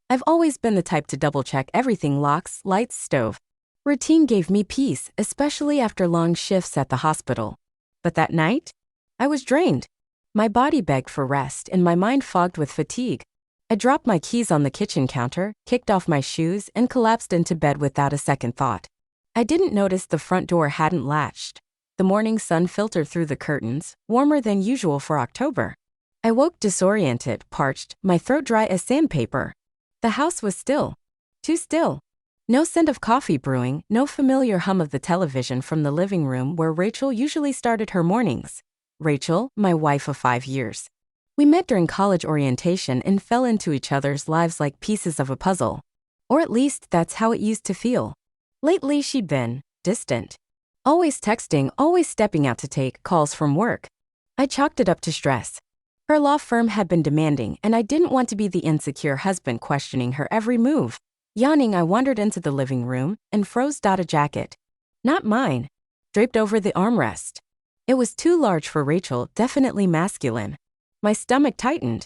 I've always been the type to double-check everything: locks, lights, stove. Routine gave me peace, especially after long shifts at the hospital. But that night, I was drained. My body begged for rest and my mind fogged with fatigue. I dropped my keys on the kitchen counter, kicked off my shoes, and collapsed into bed without a second thought. I didn't notice the front door hadn't latched. The morning sun filtered through the curtains, warmer than usual for October. I woke disoriented, parched, my throat dry as sandpaper. The house was still. Too still. No scent of coffee brewing, no familiar hum of the television from the living room where Rachel usually started her mornings. Rachel, my wife of 5 years. We met during college orientation and fell into each other's lives like pieces of a puzzle. Or at least that's how it used to feel. Lately she'd been distant. Always texting, always stepping out to take calls from work. I chalked it up to stress. Her law firm had been demanding, and I didn't want to be the insecure husband questioning her every move. Yawning, I wandered into the living room and froze. A jacket. Not mine. Draped over the armrest. It was too large for Rachel, definitely masculine. My stomach tightened.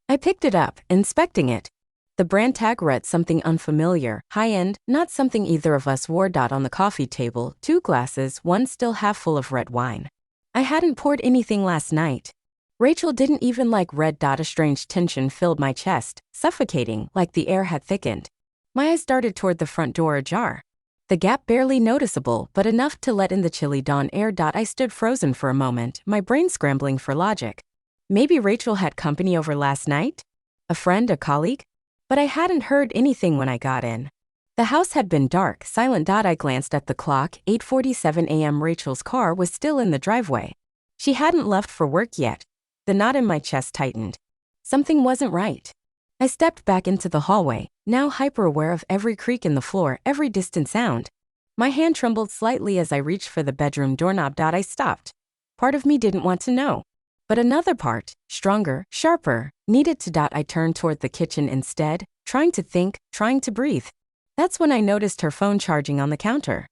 I picked it up, inspecting it. The brand tag read something unfamiliar, high-end, not something either of us wore. On the coffee table, 2 glasses, one still half full of red wine. I hadn't poured anything last night. Rachel didn't even like red. A strange tension filled my chest, suffocating, like the air had thickened. My eyes darted toward the front door ajar. The gap barely noticeable, but enough to let in the chilly dawn air. I stood frozen for a moment, my brain scrambling for logic. Maybe Rachel had company over last night? A friend, a colleague? But I hadn't heard anything when I got in. The house had been dark, silent. I glanced at the clock, 8:47 a.m. Rachel's car was still in the driveway. She hadn't left for work yet. The knot in my chest tightened. Something wasn't right. I stepped back into the hallway, now hyper-aware of every creak in the floor, every distant sound. My hand trembled slightly as I reached for the bedroom doorknob. I stopped. Part of me didn't want to know. But another part, stronger, sharper, needed to. I turned toward the kitchen instead, trying to think, trying to breathe. That's when I noticed her phone charging on the counter.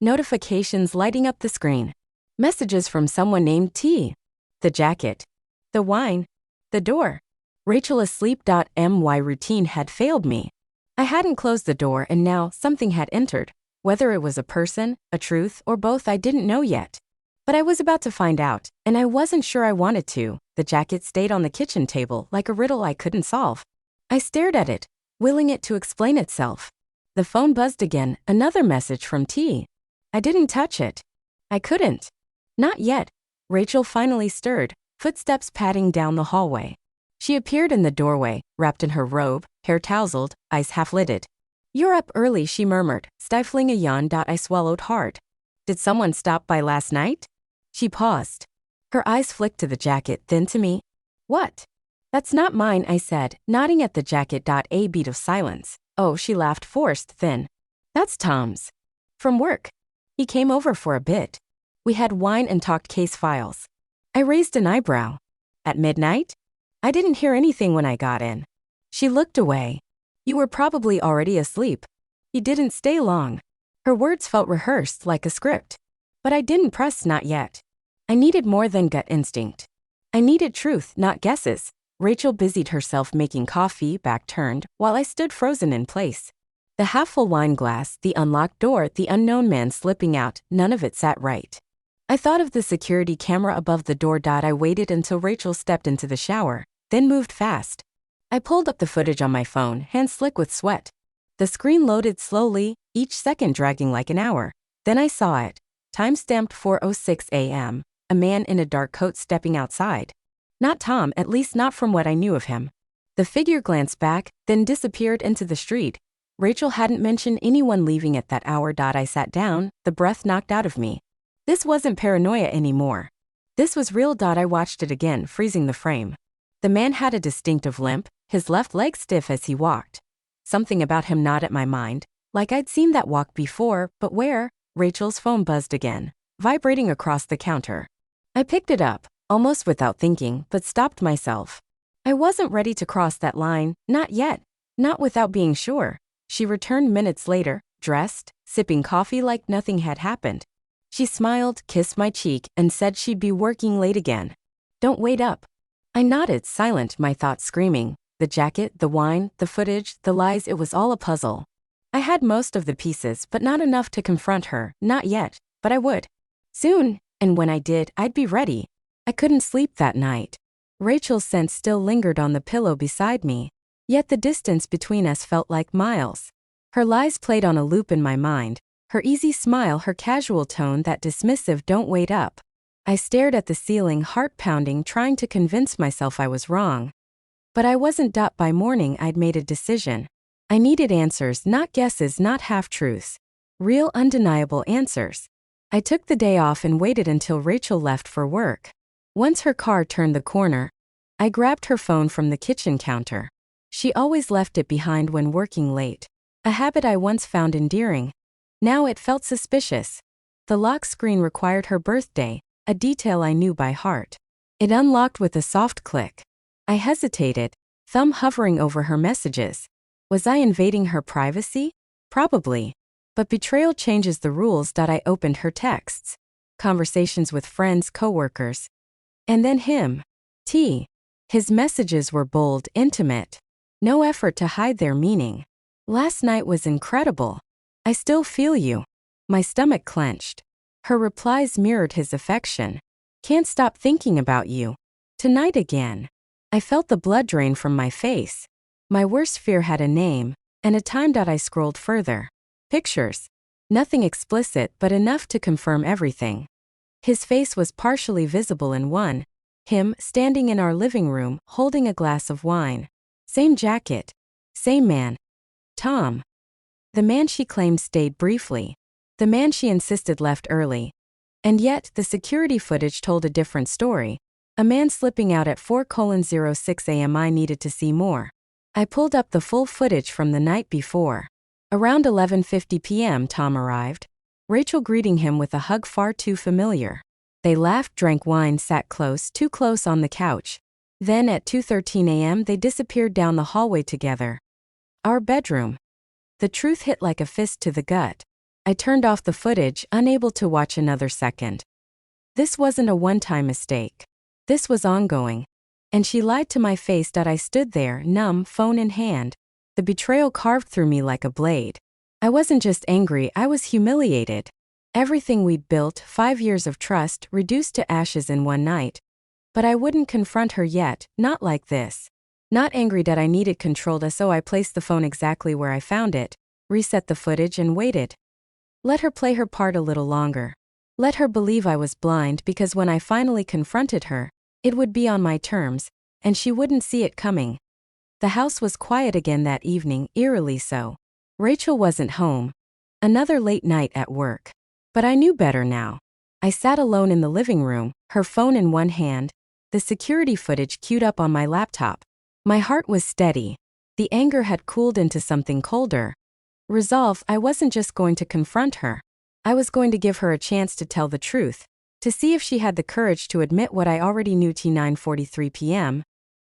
Notifications lighting up the screen. Messages from someone named T. The jacket. The wine. The door. Rachel asleep. My routine had failed me. I hadn't closed the door and now something had entered. Whether it was a person, a truth, or both, I didn't know yet. But I was about to find out, and I wasn't sure I wanted to. The jacket stayed on the kitchen table like a riddle I couldn't solve. I stared at it, willing it to explain itself. The phone buzzed again, another message from T. I didn't touch it. I couldn't. Not yet. Rachel finally stirred, footsteps padding down the hallway. She appeared in the doorway, wrapped in her robe, hair tousled, eyes half-lidded. "You're up early," she murmured, stifling a yawn. I swallowed hard. "Did someone stop by last night?" She paused. Her eyes flicked to the jacket, then to me. "What?" "That's not mine," I said, nodding at the jacket. A beat of silence. "Oh," she laughed, forced, thin. "That's Tom's. From work. He came over for a bit. We had wine and talked case files." I raised an eyebrow. "At midnight?" "I didn't hear anything when I got in." She looked away. "You were probably already asleep. He didn't stay long." Her words felt rehearsed, like a script. But I didn't press. Not yet. I needed more than gut instinct. I needed truth, not guesses. Rachel busied herself making coffee, back turned, while I stood frozen in place. The half-full wine glass, the unlocked door, the unknown man slipping out, none of it sat right. I thought of the security camera above the door. I waited until Rachel stepped into the shower, then moved fast. I pulled up the footage on my phone, hands slick with sweat. The screen loaded slowly, each second dragging like an hour. Then I saw it. Time-stamped 4:06 a.m., a man in a dark coat stepping outside. Not Tom, at least not from what I knew of him. The figure glanced back, then disappeared into the street. Rachel hadn't mentioned anyone leaving at that hour. I sat down, the breath knocked out of me. This wasn't paranoia anymore. This was real. I watched it again, freezing the frame. The man had a distinctive limp, his left leg stiff as he walked. Something about him gnawed at my mind, like I'd seen that walk before, but where? Rachel's phone buzzed again, vibrating across the counter. I picked it up, almost without thinking, but stopped myself. I wasn't ready to cross that line, not yet, not without being sure. She returned minutes later, dressed, sipping coffee like nothing had happened. She smiled, kissed my cheek, and said she'd be working late again. "Don't wait up." I nodded, silent, my thoughts screaming. The jacket, the wine, the footage, the lies, it was all a puzzle. I had most of the pieces, but not enough to confront her, not yet, but I would. Soon, and when I did, I'd be ready. I couldn't sleep that night. Rachel's scent still lingered on the pillow beside me, yet the distance between us felt like miles. Her lies played on a loop in my mind, her easy smile, her casual tone, that dismissive "don't wait up." I stared at the ceiling, heart pounding, trying to convince myself I was wrong. But I wasn't. By morning, I'd made a decision. I needed answers, not guesses, not half-truths. Real, undeniable answers. I took the day off and waited until Rachel left for work. Once her car turned the corner, I grabbed her phone from the kitchen counter. She always left it behind when working late, a habit I once found endearing. Now it felt suspicious. The lock screen required her birthday, a detail I knew by heart. It unlocked with a soft click. I hesitated, thumb hovering over her messages. Was I invading her privacy? Probably. But betrayal changes the rules. I opened her texts. Conversations with friends, coworkers. And then him. His messages were bold, intimate. No effort to hide their meaning. Last night was incredible. I still feel you. My stomach clenched. Her replies mirrored his affection. Can't stop thinking about you. Tonight again. I felt the blood drain from my face. My worst fear had a name, and a time. I scrolled further. Pictures. Nothing explicit, but enough to confirm everything. His face was partially visible in one. Him, standing in our living room, holding a glass of wine. Same jacket. Same man. Tom. The man she claimed stayed briefly. The man she insisted left early. And yet, the security footage told a different story. A man slipping out at 4:06 a.m. I needed to see more. I pulled up the full footage from the night before. Around 11:50 p.m. Tom arrived. Rachel greeting him with a hug far too familiar. They laughed, drank wine, sat close, too close on the couch. Then at 2:13 a.m. they disappeared down the hallway together. Our bedroom. The truth hit like a fist to the gut. I turned off the footage, unable to watch another second. This wasn't a one-time mistake. This was ongoing. And she lied to my face. I stood there, numb, phone in hand. The betrayal carved through me like a blade. I wasn't just angry, I was humiliated. Everything we'd built, 5 years of trust, reduced to ashes in one night. But I wouldn't confront her yet, not like this. Not angry. I needed control, so I placed the phone exactly where I found it, reset the footage and waited. Let her play her part a little longer. Let her believe I was blind, because when I finally confronted her, it would be on my terms, and she wouldn't see it coming. The house was quiet again that evening, eerily so. Rachel wasn't home. Another late night at work. But I knew better now. I sat alone in the living room, her phone in one hand, the security footage queued up on my laptop. My heart was steady. The anger had cooled into something colder. Resolve. I wasn't just going to confront her. I was going to give her a chance to tell the truth, to see if she had the courage to admit what I already knew. 9:43 p.m.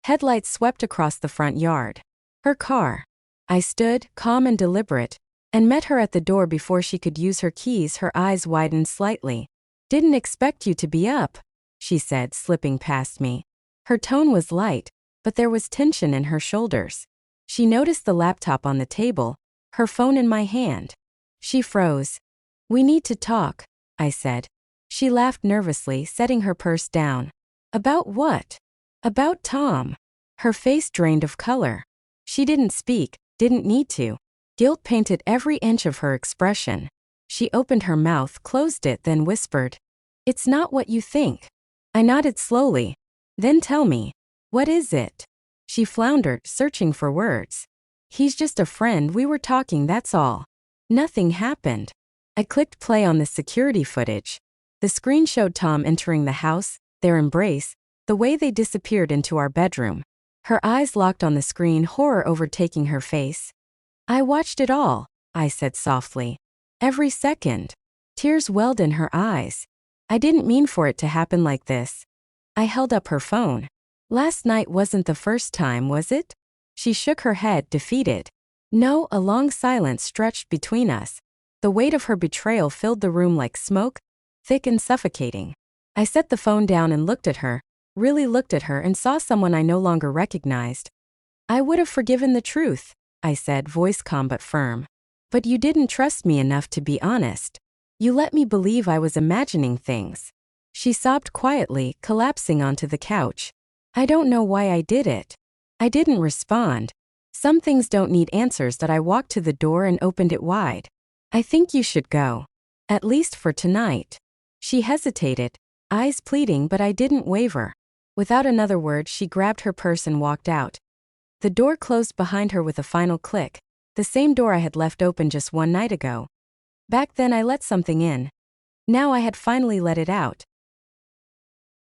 Headlights swept across the front yard. Her car. I stood, calm and deliberate, and met her at the door before she could use her keys. Her eyes widened slightly. Didn't expect you to be up, she said, slipping past me. Her tone was light, but there was tension in her shoulders. She noticed the laptop on the table, her phone in my hand. She froze. We need to talk, I said. She laughed nervously, setting her purse down. About what? About Tom. Her face drained of color. She didn't speak, didn't need to. Guilt painted every inch of her expression. She opened her mouth, closed it, then whispered, "It's not what you think." I nodded slowly. Then tell me, what is it? She floundered, searching for words. He's just a friend, we were talking, that's all. Nothing happened. I clicked play on the security footage. The screen showed Tom entering the house, their embrace, the way they disappeared into our bedroom. Her eyes locked on the screen, horror overtaking her face. I watched it all, I said softly. Every second. Tears welled in her eyes. I didn't mean for it to happen like this. I held up her phone. Last night wasn't the first time, was it? She shook her head, defeated. No. A long silence stretched between us. The weight of her betrayal filled the room like smoke, thick and suffocating. I set the phone down and looked at her, really looked at her, and saw someone I no longer recognized. I would have forgiven the truth, I said, voice calm but firm. But you didn't trust me enough to be honest. You let me believe I was imagining things. She sobbed quietly, collapsing onto the couch. I don't know why I did it. I didn't respond. Some things don't need answers. That I walked to the door and opened it wide. I think you should go. At least for tonight. She hesitated, eyes pleading, but I didn't waver. Without another word, she grabbed her purse and walked out. The door closed behind her with a final click, the same door I had left open just one night ago. Back then I let something in. Now I had finally let it out.